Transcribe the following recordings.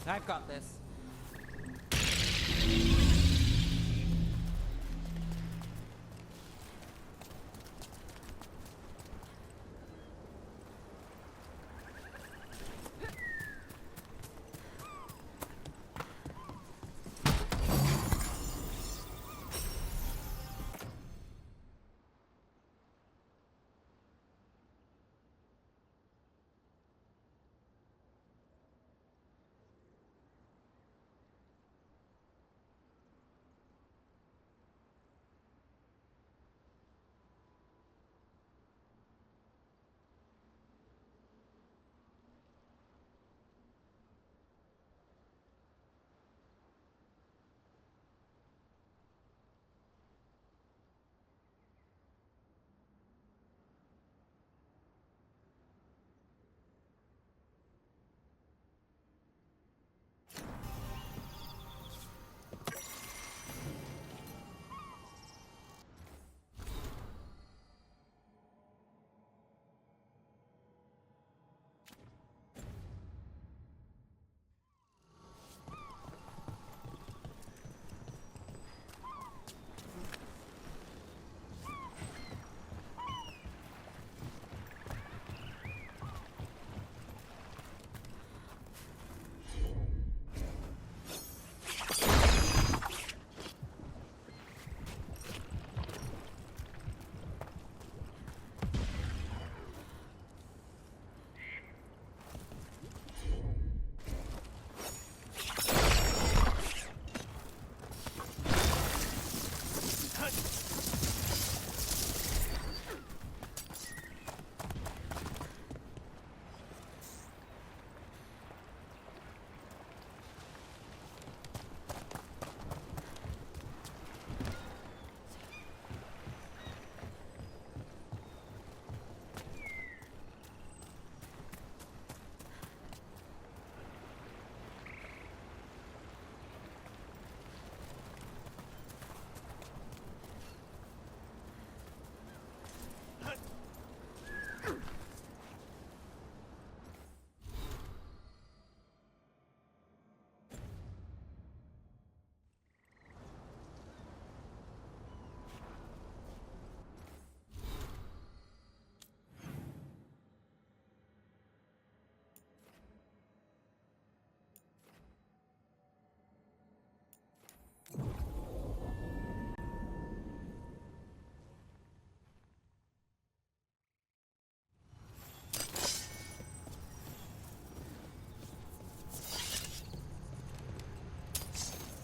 I've got this.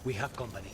We have company.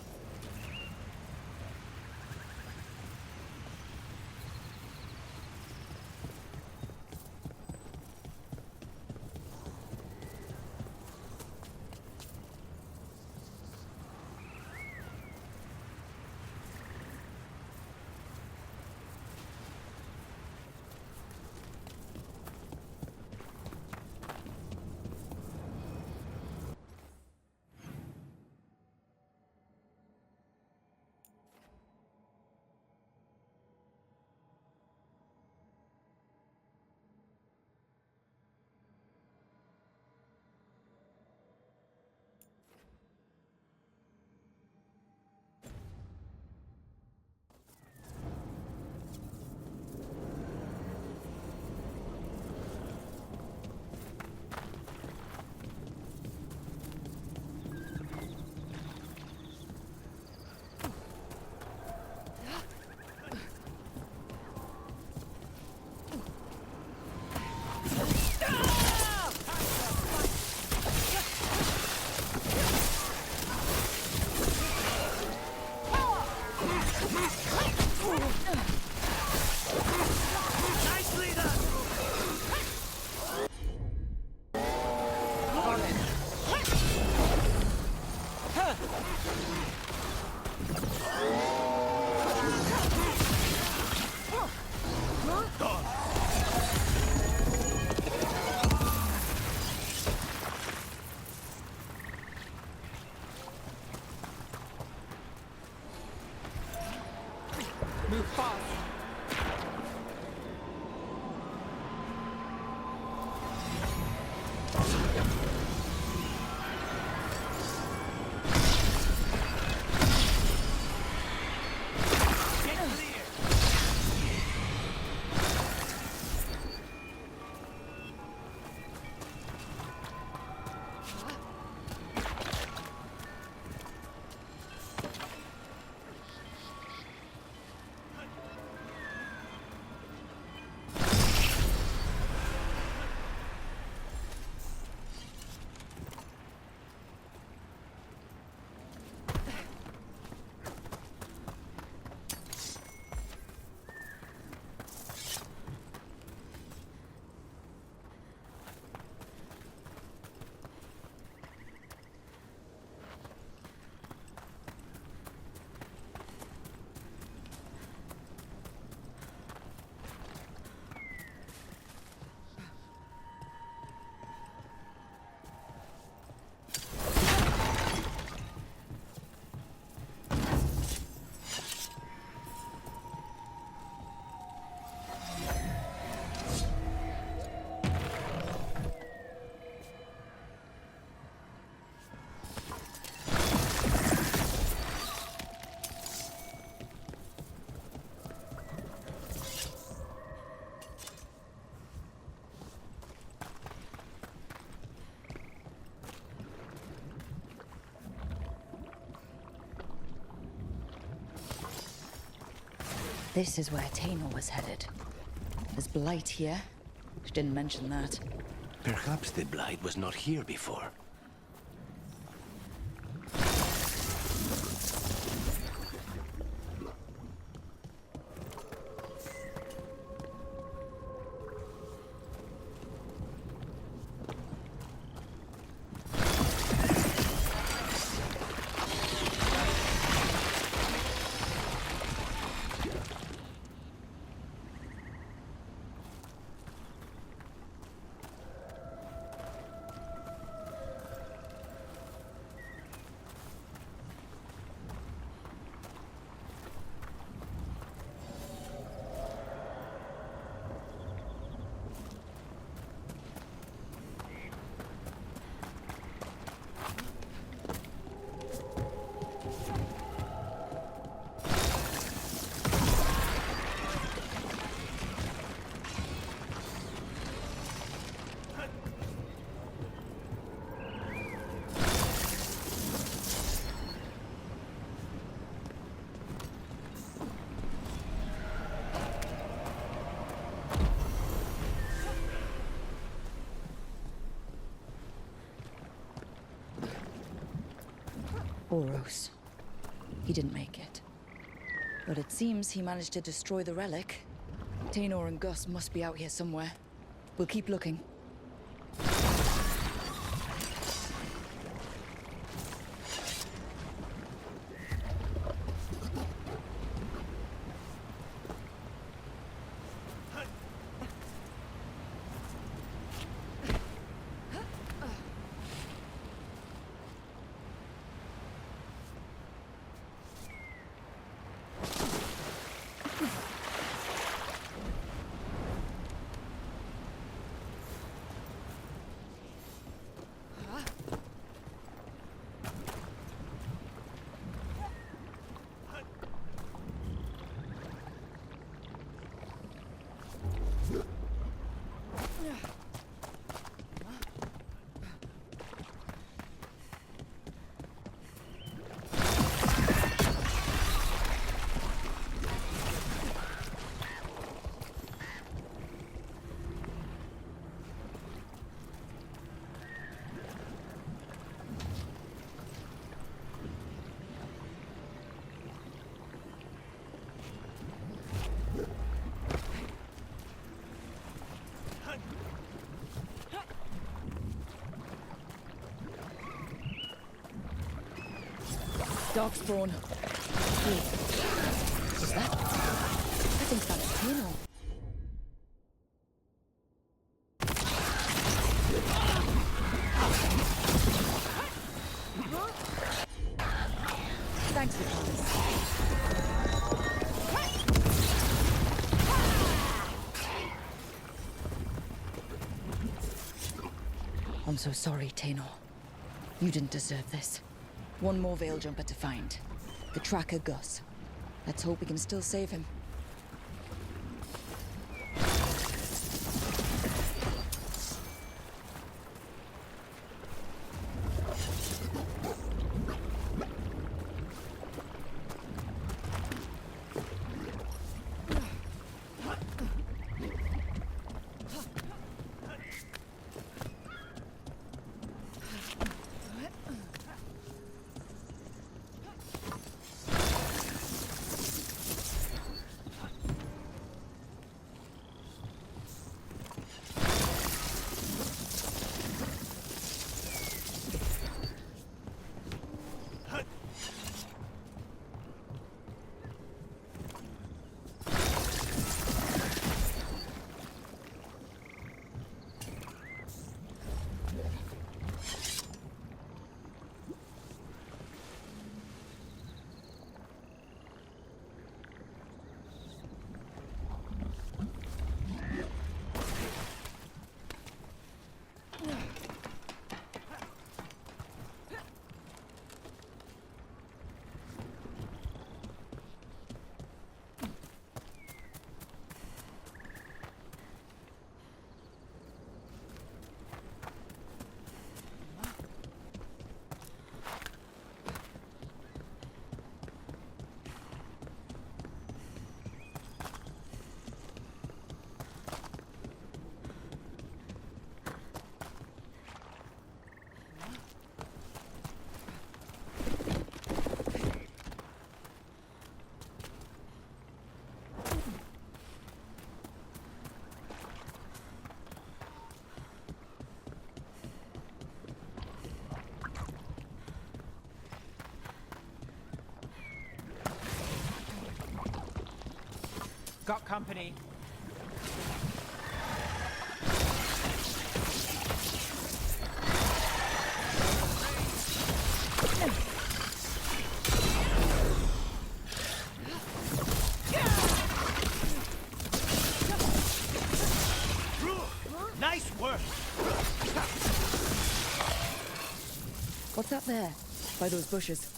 Move fast. This is where Tainor was headed. There's blight here. She didn't mention that. Perhaps the Blight was not here before. Boros. He didn't make it. But it seems he managed to destroy the relic. Tainor and Gus must be out here somewhere. We'll keep looking. Darkspawn. Wait. Is that? I think that's Tainor. Thanks for this. I'm so sorry, Tainor. You didn't deserve this. One more Veil Jumper to find. The tracker Gus. Let's hope we can still save him. Got company. Nice work! What's that there? By those bushes.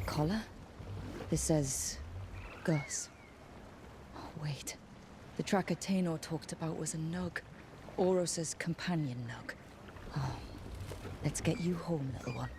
Collar? This says Gus. Oh, wait. The tracker Tainor talked about was a nug. Oros's companion nug. Oh, let's get you home, little one.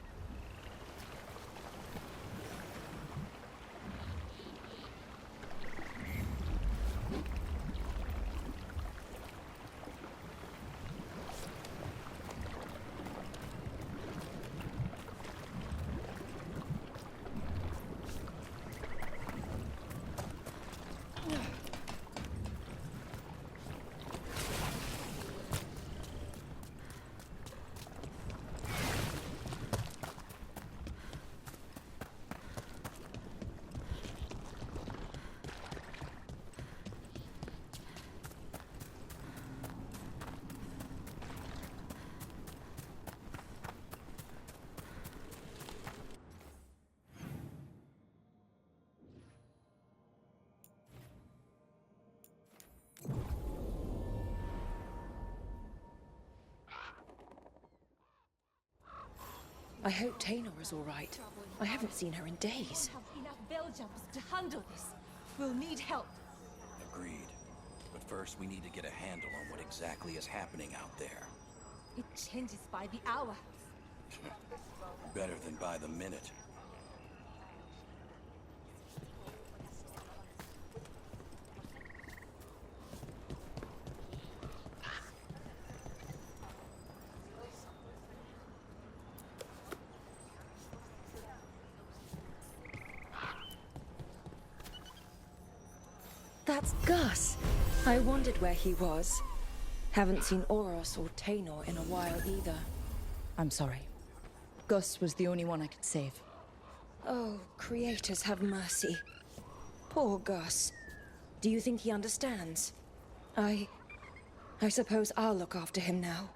I hope Tainor is all right. I haven't seen her in days. Have enough bell jumpers to handle this. We'll need help. Agreed. But first, we need to get a handle on what exactly is happening out there. It changes by the hour. Better than by the minute. That's Gus. I wondered where he was. Haven't seen Oros or Taynor in a while either. I'm sorry. Gus was the only one I could save. Oh, creators have mercy. Poor Gus. Do you think he understands? I suppose I'll look after him now.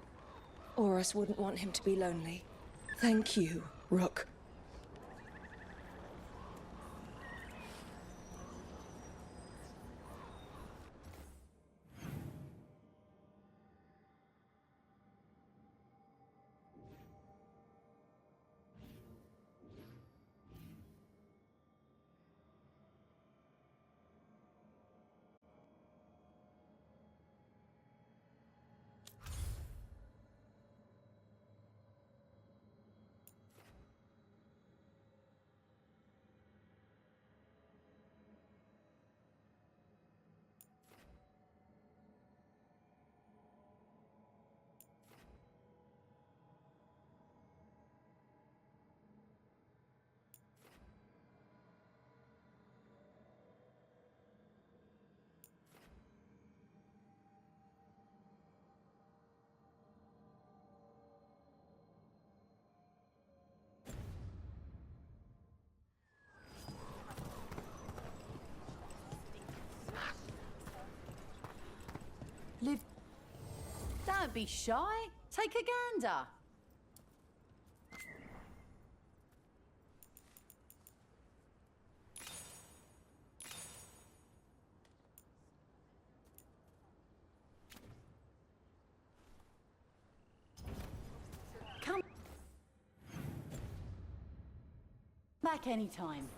Oros wouldn't want him to be lonely. Thank you, Rook. Live. Don't be shy. Take a gander. Come back anytime.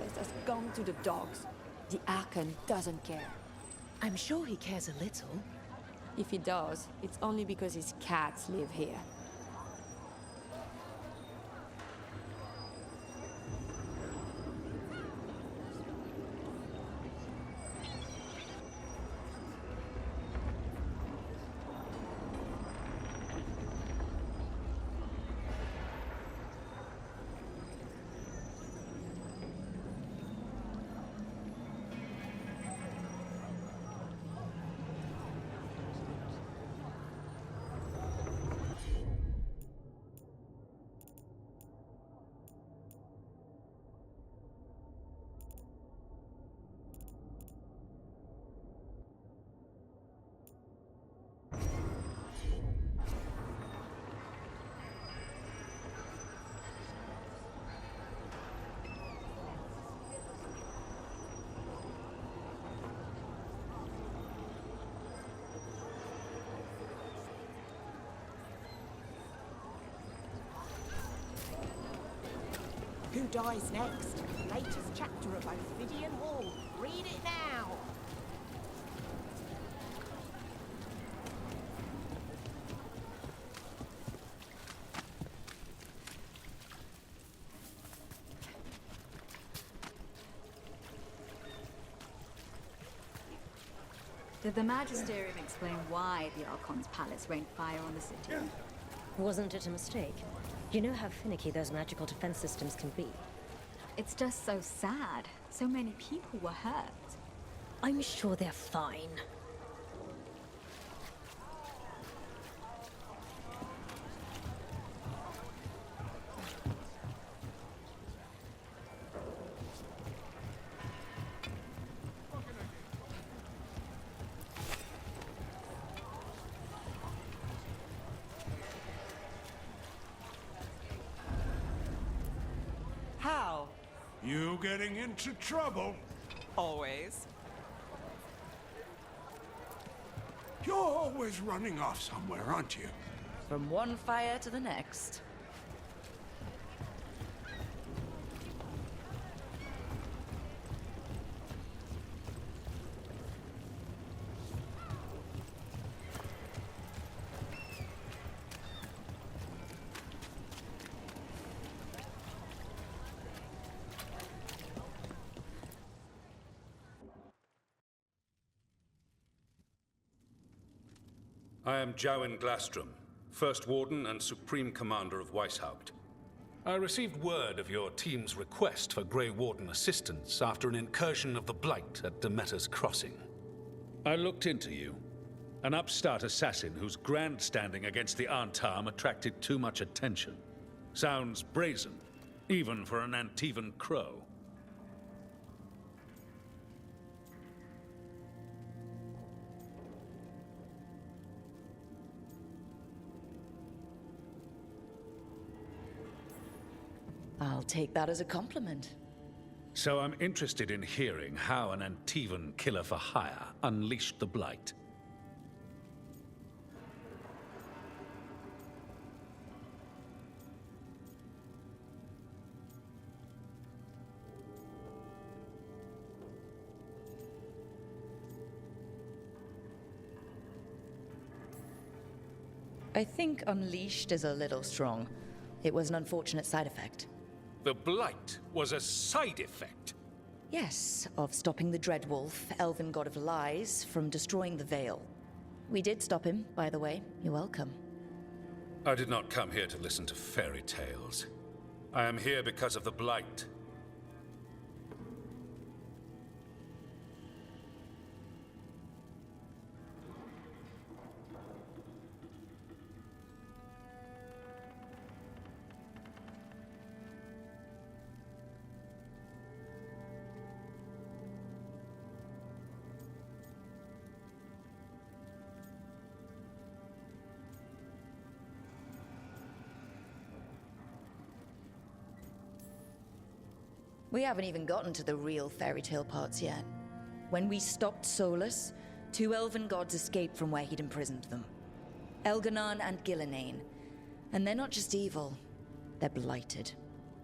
palace has gone to the dogs. The Archon doesn't care. I'm sure he cares a little. If he does, it's only because his cats live here. Who dies next? Latest chapter of Ophidian Hall. Read it now. Did the Magisterium explain why the Archon's palace rained fire on the city? Wasn't it a mistake? You know how finicky those magical defense systems can be. It's just so sad. So many people were hurt. I'm sure they're fine. How? You getting into trouble? Always. You're always running off somewhere, aren't you? From one fire to the next. I am Jowen Glastrom, First Warden and Supreme Commander of Weishaupt. I received word of your team's request for Grey Warden assistance after an incursion of the Blight at Demeter's Crossing. I looked into you. An upstart assassin whose grandstanding against the Antam attracted too much attention. Sounds brazen, even for an Antivan crow. I'll take that as a compliment. So I'm interested in hearing how an Antivan killer for hire unleashed the Blight. I think unleashed is a little strong. It was an unfortunate side effect. The Blight was a side effect. Yes, of stopping the Dreadwolf, elven god of lies, from destroying the Veil. We did stop him, by the way. You're welcome. I did not come here to listen to fairy tales. I am here because of the Blight. We haven't even gotten to the real fairy tale parts yet. When we stopped Solus, two elven gods escaped from where he'd imprisoned them. Elganan and Gillenane. And they're not just evil, they're blighted.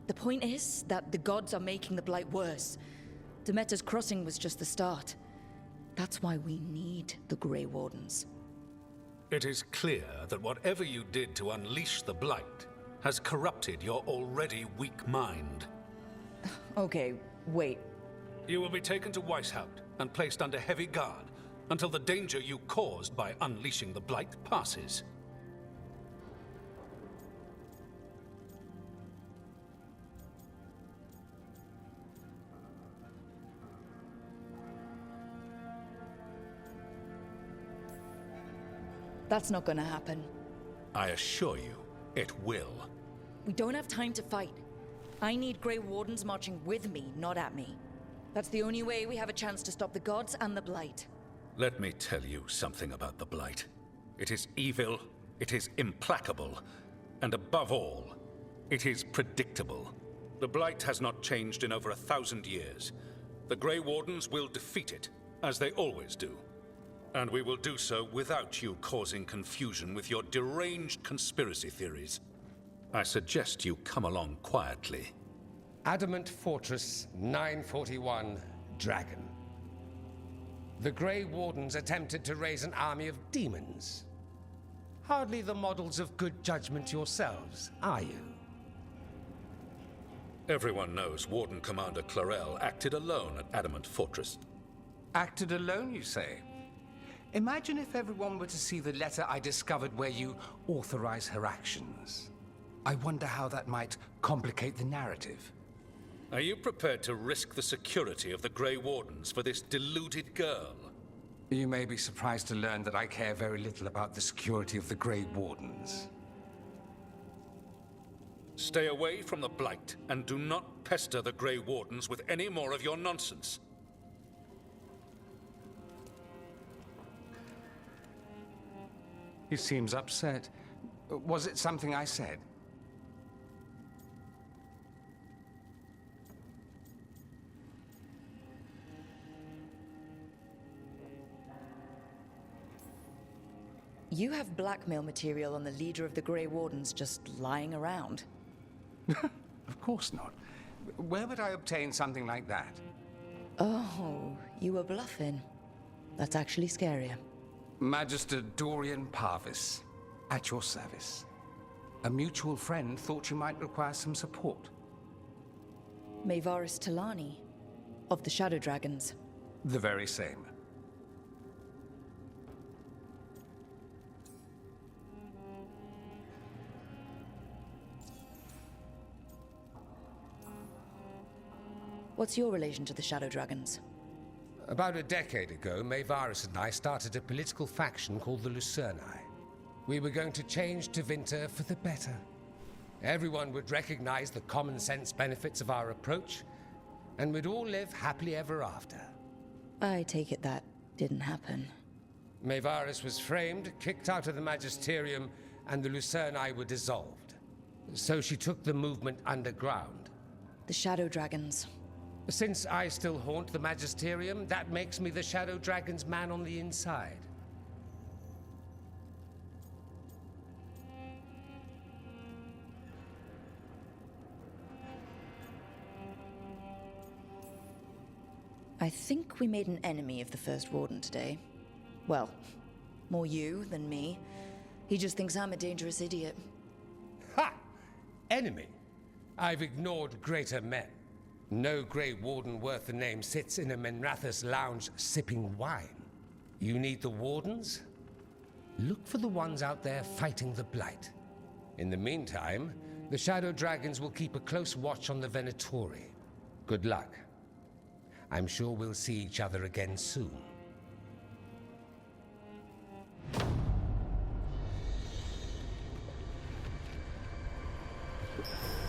The point is that the gods are making the Blight worse. Demeter's crossing was just the start. That's why we need the Grey Wardens. It is clear that whatever you did to unleash the Blight has corrupted your already weak mind. Okay, wait. You will be taken to Weishaupt and placed under heavy guard until the danger you caused by unleashing the Blight passes. That's not gonna happen. I assure you, it will. We don't have time to fight. I need Grey Wardens marching with me, not at me. That's the only way we have a chance to stop the gods and the Blight. Let me tell you something about the Blight. It is evil, it is implacable, and above all, it is predictable. The Blight has not changed in over 1,000 years. The Grey Wardens will defeat it, as they always do. And we will do so without you causing confusion with your deranged conspiracy theories. I suggest you come along quietly. Adamant Fortress 941, Dragon. The Grey Wardens attempted to raise an army of demons. Hardly the models of good judgment yourselves, are you? Everyone knows Warden Commander Clarel acted alone at Adamant Fortress. Acted alone, you say? Imagine if everyone were to see the letter I discovered where you authorize her actions. I wonder how that might complicate the narrative. Are you prepared to risk the security of the Grey Wardens for this deluded girl? You may be surprised to learn that I care very little about the security of the Grey Wardens. Stay away from the Blight, and do not pester the Grey Wardens with any more of your nonsense. He seems upset. Was it something I said? You have blackmail material on the leader of the Grey Wardens just lying around. Of course not. Where would I obtain something like that? Oh, you were bluffing. That's actually scarier. Magister Dorian Parvis, at your service. A mutual friend thought you might require some support. Maevaris Talani, of the Shadow Dragons. The very same. What's your relation to the Shadow Dragons? About a decade ago, Maevaris and I started a political faction called the Lucerni. We were going to change Tevinter for the better. Everyone would recognize the common sense benefits of our approach, and we'd all live happily ever after. I take it that didn't happen. Maevaris was framed, kicked out of the Magisterium, and the Lucerni were dissolved. So she took the movement underground. The Shadow Dragons. Since I still haunt the Magisterium, that makes me the Shadow Dragon's man on the inside. I think we made an enemy of the First Warden today. Well, more you than me. He just thinks I'm a dangerous idiot. Ha! Enemy? I've ignored greater men. No Grey Warden worth the name sits in a Menrathus lounge sipping wine. You need the Wardens? Look for the ones out there fighting the Blight. In the meantime, the Shadow Dragons will keep a close watch on the Venatori. Good luck. I'm sure we'll see each other again soon.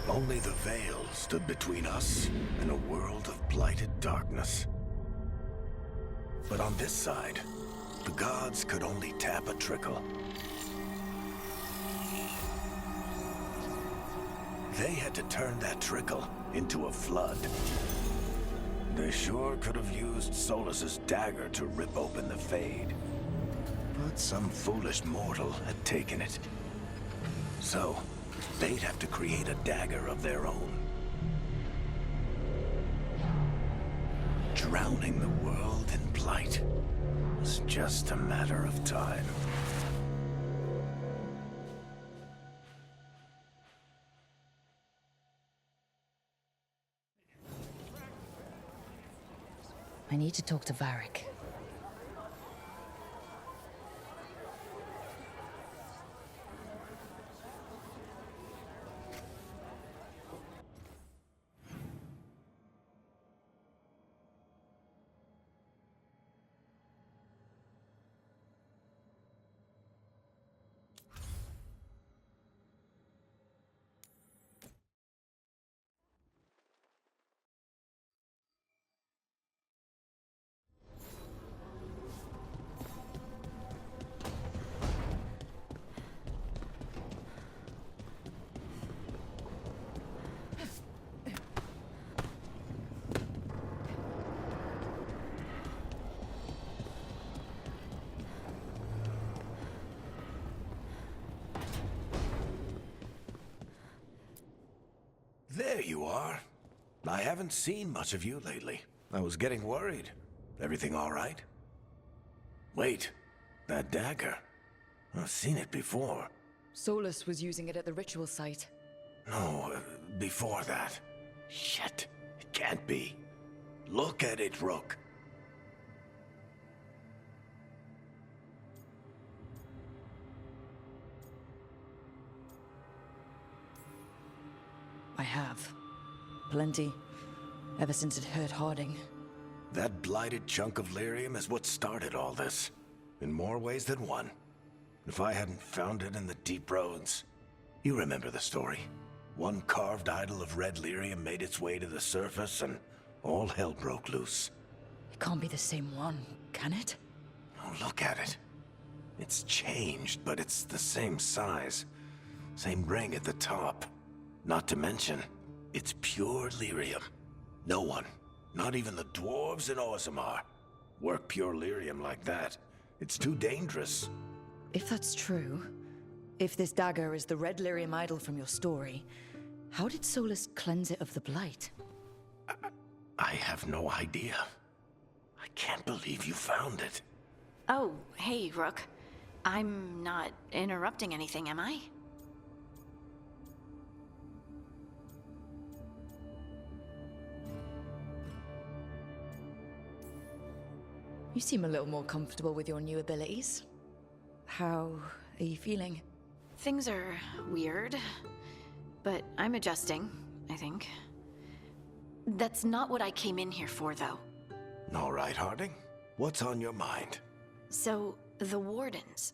Only the veil stood between us and a world of blighted darkness. But on this side, the gods could only tap a trickle. They had to turn that trickle into a flood. They sure could have used Solus's dagger to rip open the Fade. But some foolish mortal had taken it. So, they'd have to create a dagger of their own. drowning the world in blight. It's just a matter of time. I need to talk to Varric. There you are. I haven't seen much of you lately. I was getting worried. Everything all right? Wait, that dagger. I've seen it before. Solus was using it at the ritual site. No, before that. Shit, it can't be. Look at it, Rook. I have. Plenty. Ever since it hurt Harding. That blighted chunk of lyrium is what started all this. In more ways than one. If I hadn't found it in the deep roads... You remember the story. One carved idol of red lyrium made its way to the surface and all hell broke loose. It can't be the same one, can it? Oh, look at it. It's changed, but it's the same size. Same ring at the top. Not to mention, it's pure lyrium. No one, not even the dwarves in Orzammar, work pure lyrium like that. It's too dangerous. If that's true, if this dagger is the red lyrium idol from your story, how did Solus cleanse it of the blight? I have no idea. I can't believe you found it. Oh, hey, Rook. I'm not interrupting anything, am I? You seem a little more comfortable with your new abilities. How are you feeling? Things are weird, but I'm adjusting, I think. That's not what I came in here for, though. All right, Harding. What's on your mind? So, the Wardens.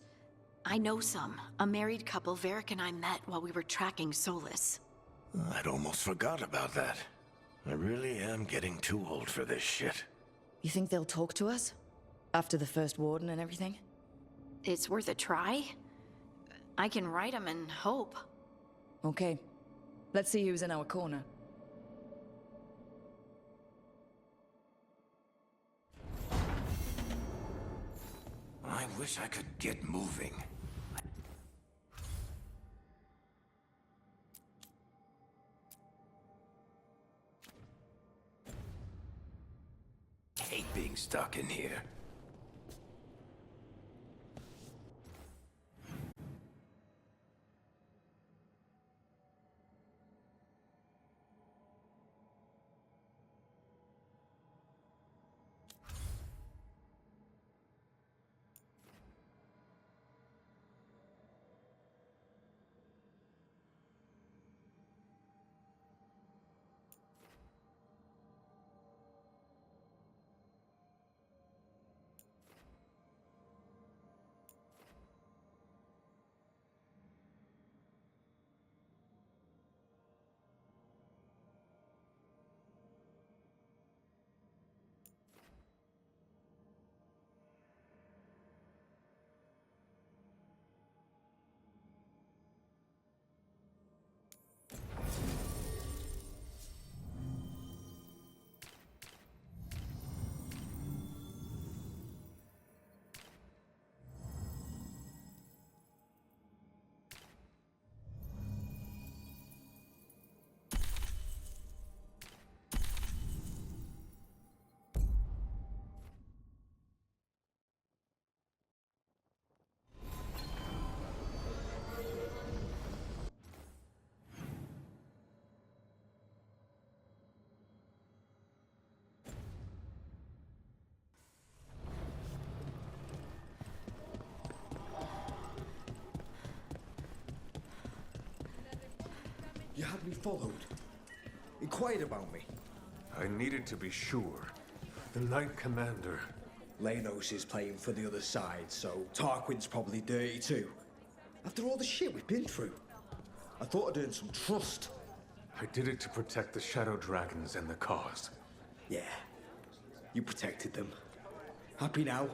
I know some. A married couple Varric and I met while we were tracking Solus. I'd almost forgot about that. I really am getting too old for this shit. You think they'll talk to us? After the first warden and everything? It's worth a try. I can write them and hope. Okay. Let's see who's in our corner. I wish I could get moving. I hate being stuck in here. had me followed. Inquired about me. I needed to be sure. The Knight Commander. Lenos is playing for the other side, so Tarquin's probably dirty too. After all the shit we've been through, I thought I'd earn some trust. I did it to protect the Shadow Dragons and the cause. Yeah, you protected them. Happy now?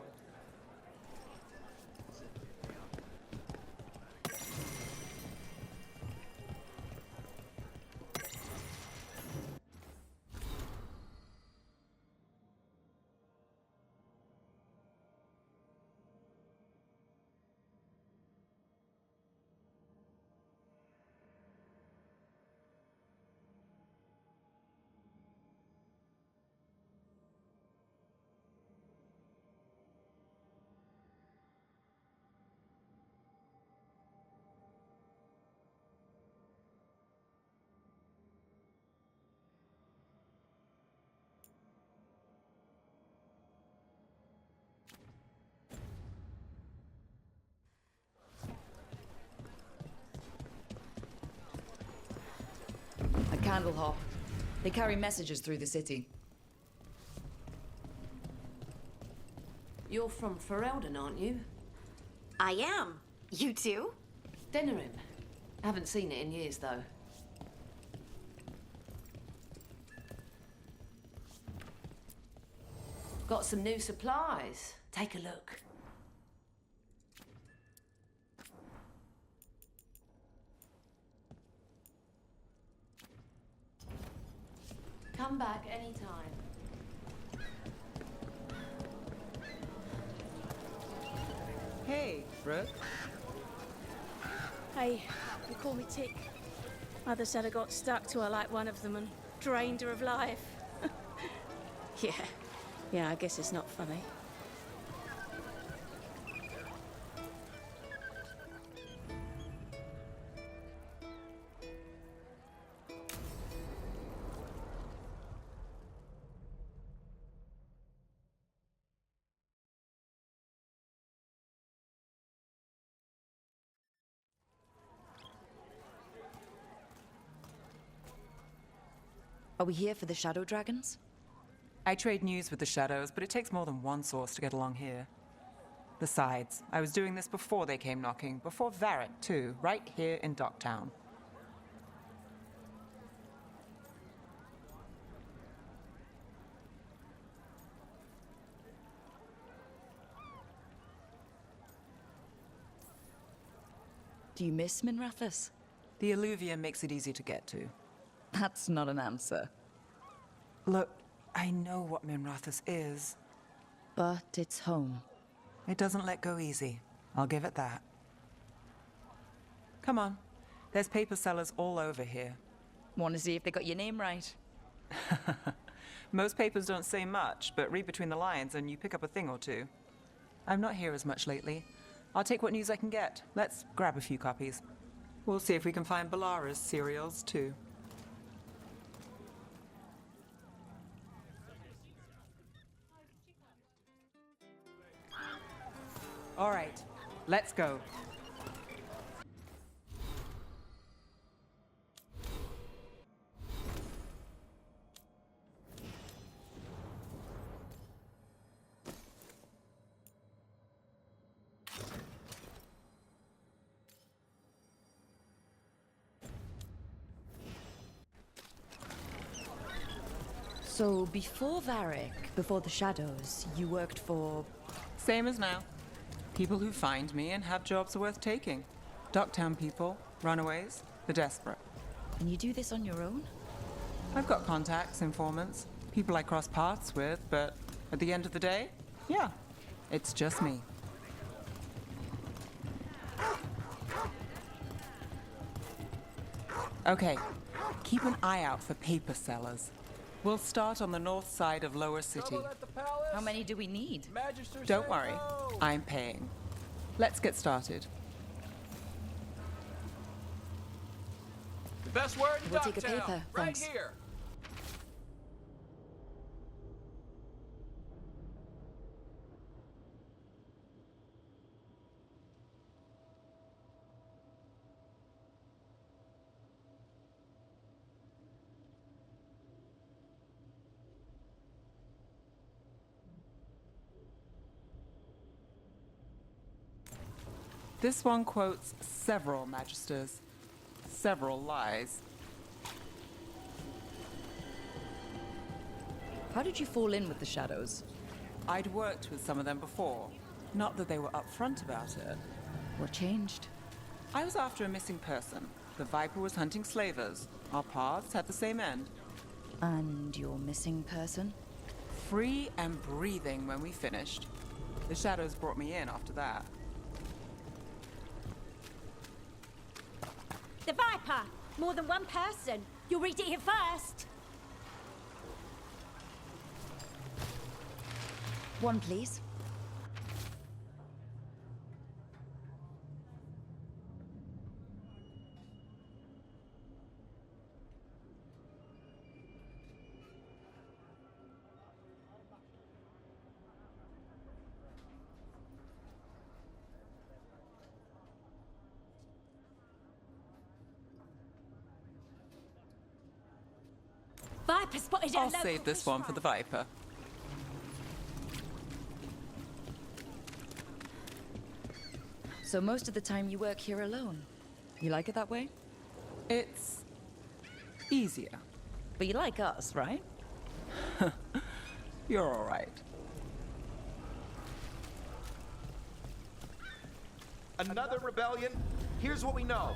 A candle hop. They carry messages through the city. You're from Ferelden, aren't you? I am. You too? Denerim. Haven't seen it in years, though. Got some new supplies. Take a look. Come back anytime. Hey, Brooke. Hey, you call me Tick. Mother said I got stuck to her like one of them and drained her of life. Yeah, I guess it's not funny. Are we here for the Shadow Dragons? I trade news with the Shadows, but it takes more than one source to get along here. Besides, I was doing this before they came knocking, before Varric, too, right here in Docktown. Do you miss Minrathous? The Alluvium makes it easy to get to. That's not an answer. Look, I know what Minrathous is. But it's home. It doesn't let go easy. I'll give it that. Come on. There's paper sellers all over here. Want to see if they got your name right? Most papers don't say much, but read between the lines and you pick up a thing or two. I'm not here as much lately. I'll take what news I can get. Let's grab a few copies. We'll see if we can find Balara's serials, too. All right, let's go. So, before Varric, before the Shadows, you worked for... Same as now. People who find me and have jobs worth taking. Docktown people, runaways, the desperate. And you do this on your own? I've got contacts, informants, people I cross paths with, but at the end of the day, yeah, it's just me. Okay, keep an eye out for paper sellers. We'll start on the north side of Lower City. How many do we need? Don't worry, I'm paying. Let's get started. The best word in We'll take a Docktown, paper, right thanks. here. This one quotes several magisters, several lies. How did you fall in with the Shadows? I'd worked with some of them before. Not that they were upfront about it. What changed? I was after a missing person. The Viper was hunting slavers. Our paths had the same end. And your missing person? Free and breathing when we finished. The Shadows brought me in after that. The Viper! More than one person. You'll read it here first. One, please. Viper spotted at a I'll local save this fish one for the Viper. So most of the time you work here alone. You like it that way? It's easier. But you like us, right? You're all right. Another rebellion? Here's what we know.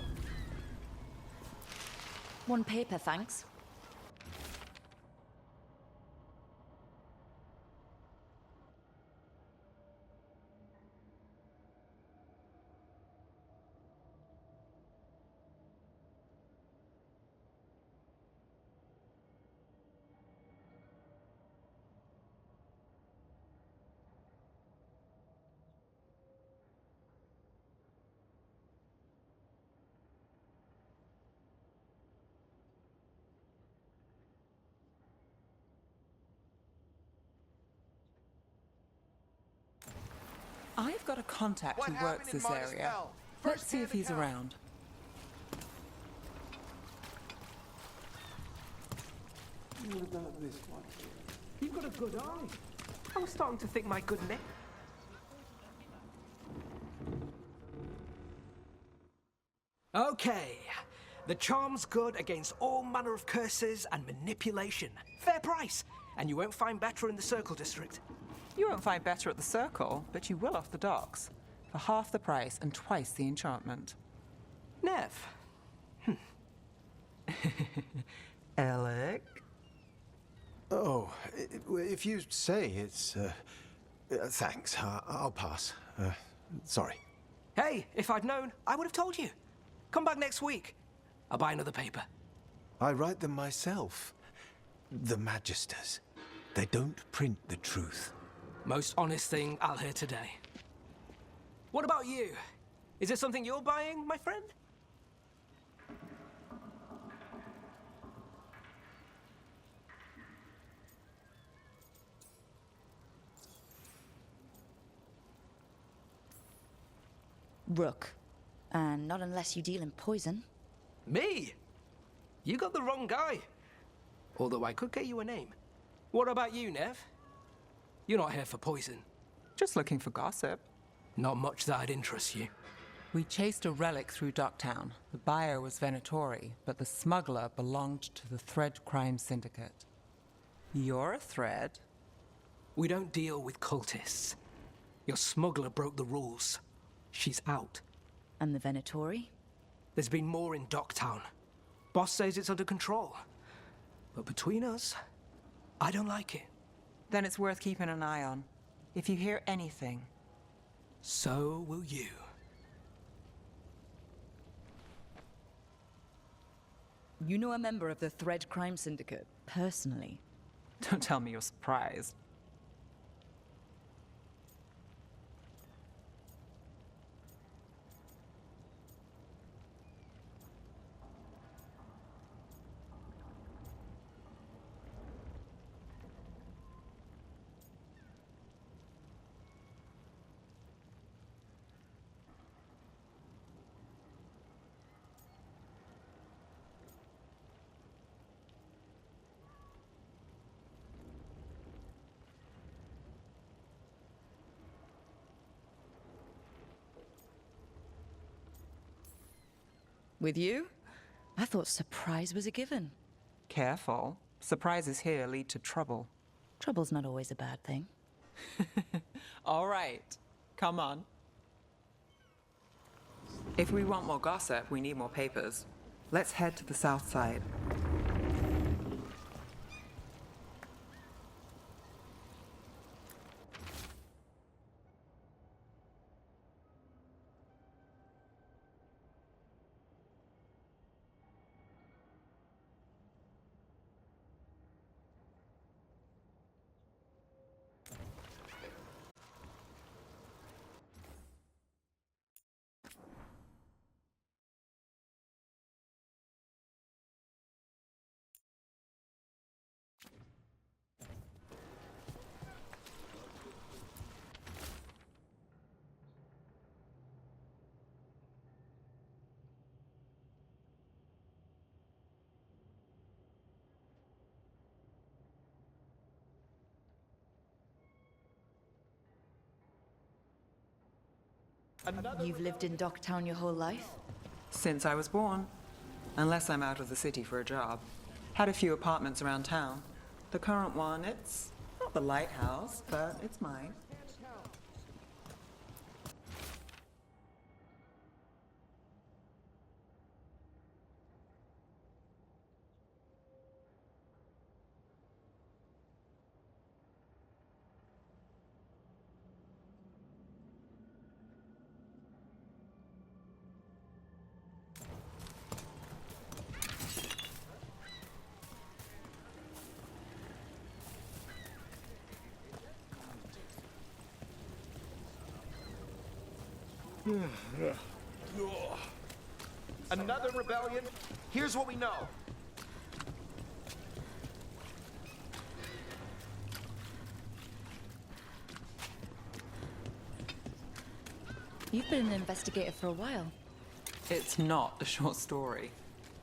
One paper, thanks. I've got a contact who works this area. Let's see if he's around. What about this one? You've got a good eye. I was starting to think my good neck. Okay. The charm's good against all manner of curses and manipulation. Fair price. And you won't find better in the Circle District. You won't find better at the Circle, but you will off the docks. For half the price and twice the enchantment. Nev. Alec? Oh, if you say it's... thanks. I'll pass. Sorry. Hey, if I'd known, I would have told you. Come back next week. I'll buy another paper. I write them myself. The Magisters. They don't print the truth. Most honest thing I'll hear today. What about you? Is there something you're buying, my friend? Rook. And not unless you deal in poison. Me? You got the wrong guy. Although I could get you a name. What about you, Nev? You're not here for poison. Just looking for gossip. Not much that'd interest you. We chased a relic through Docktown. The buyer was Venatori, but the smuggler belonged to the Thread Crime Syndicate. You're a thread? We don't deal with cultists. Your smuggler broke the rules. She's out. And the Venatori? There's been more in Docktown. Boss says it's under control. But between us, I don't like it. Then it's worth keeping an eye on. If you hear anything... So will you. You know a member of the Thread Crime Syndicate, personally? Don't tell me you're surprised. With you? I thought surprise was a given. Careful. Surprises here lead to trouble. Trouble's not always a bad thing. All right. Come on. If we want more gossip, we need more papers. Let's head to the south side. You've lived in Docktown your whole life? Since I was born. Unless I'm out of the city for a job. Had a few apartments around town. The current one, it's not the lighthouse, but it's mine. Another rebellion? Here's what we know. You've been an investigator for a while. It's not a short story.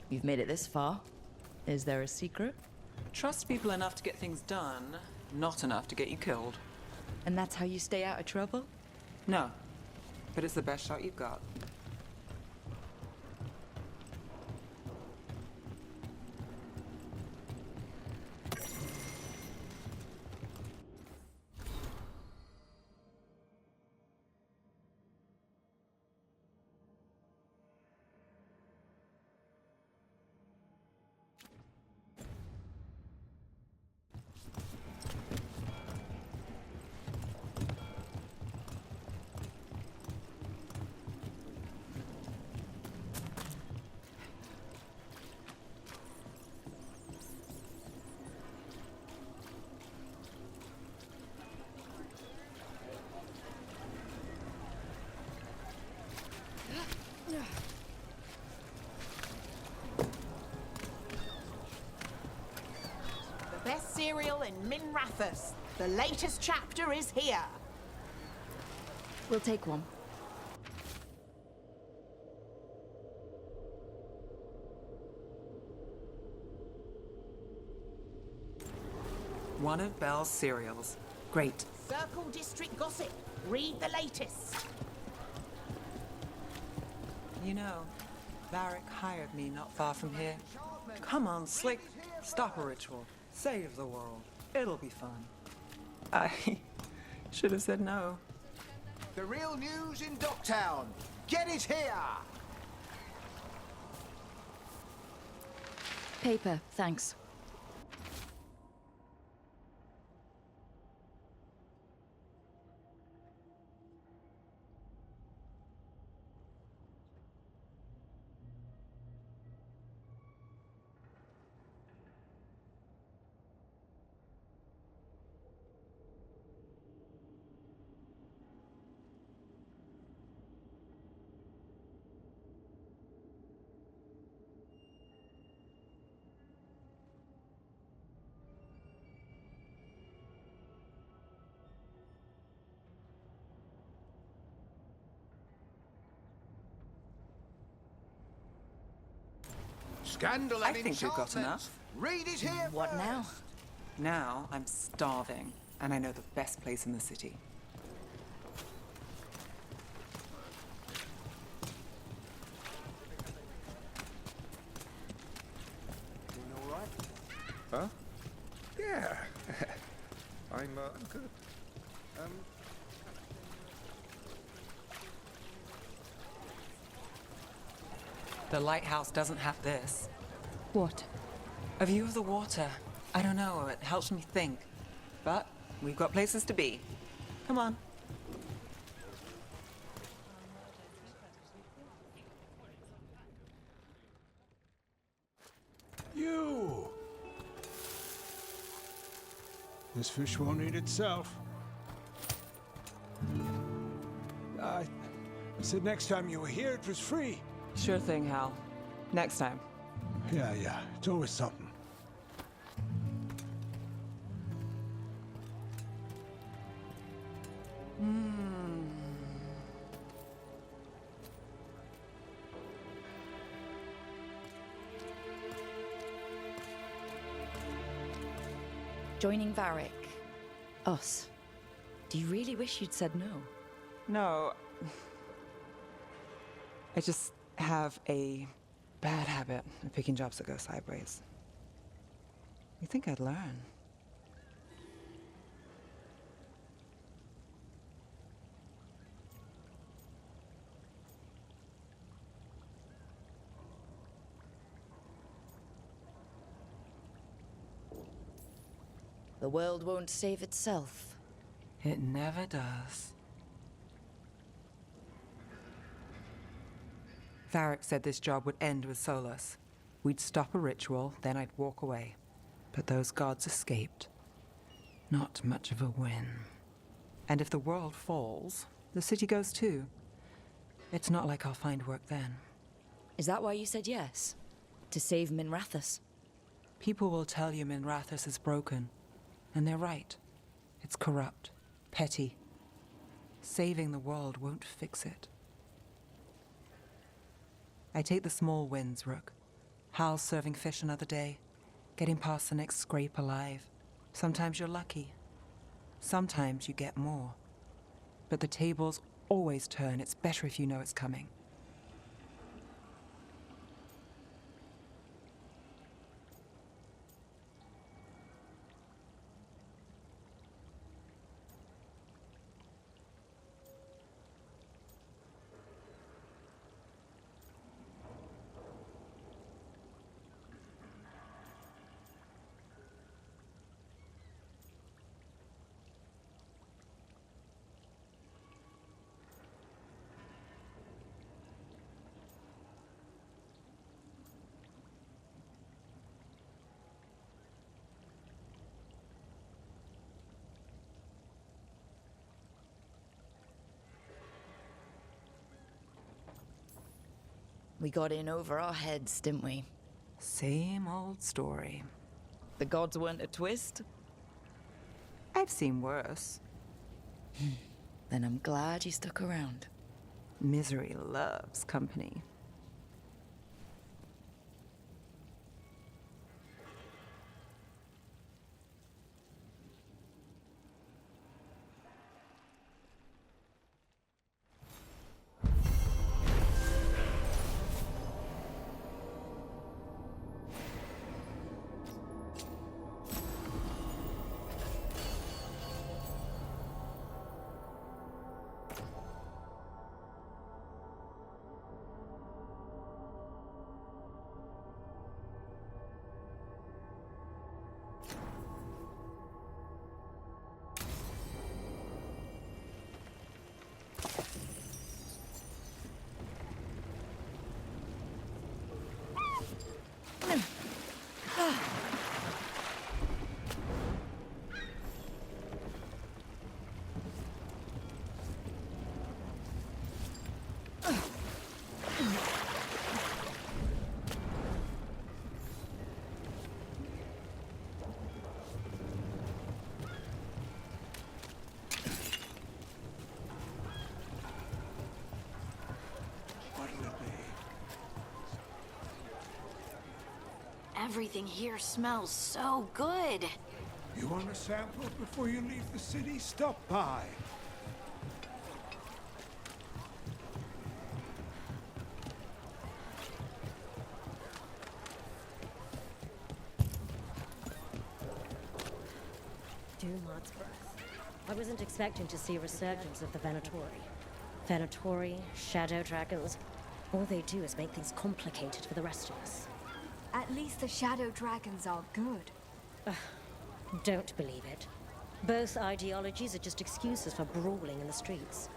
You've made it this far. Is there a secret? Trust people enough to get things done, not enough to get you killed. And that's how you stay out of trouble? No, but it's the best shot you've got. The best cereal in Minrathous. The latest chapter is here. We'll take one. One of Belle's cereals. Great. Circle District Gossip. Read the latest. You know, Varric hired me not far from here. Come on, Slick. Stop a ritual. Save the world. It'll be fun. I should have said no. The real news in Docktown. Get it here! Paper, thanks. Scandal I and think we've got enchantment. enough. Read it here. What now? Now I'm starving, and I know the best place in the city. I'm good. The lighthouse doesn't have this. What? A view of the water. I don't know, it helps me think. But we've got places to be. Come on. You! This fish won't eat itself. I said next time you were here, it was free. Sure thing, Hal. Next time. Yeah, it's always something. Joining Varric. Us. Do you really wish you'd said no? No. I just have a bad habit of picking jobs that go sideways. You think I'd learn? The world won't save itself. It never does. Varric said this job would end with Solus. We'd stop a ritual, then I'd walk away. But those gods escaped. Not much of a win. And if the world falls, the city goes too. It's not like I'll find work then. Is that why you said yes? To save Minrathous? People will tell you Minrathous is broken. And they're right. It's corrupt, petty. Saving the world won't fix it. I take the small wins, Rook. Hal's serving fish another day, getting past the next scrape alive. Sometimes you're lucky. Sometimes you get more. But the tables always turn. It's better if you know it's coming. We got in over our heads, didn't we? Same old story. The gods weren't a twist? I've seen worse. Then I'm glad you stuck around. Misery loves company. Everything here smells so good. You want a sample before you leave the city? Stop by. Dumat's breath. I wasn't expecting to see a resurgence of the Venatori. Venatori, shadow dragons. All they do is make things complicated for the rest of us. At least the shadow dragons are good. Don't believe it. Both ideologies are just excuses for brawling in the streets.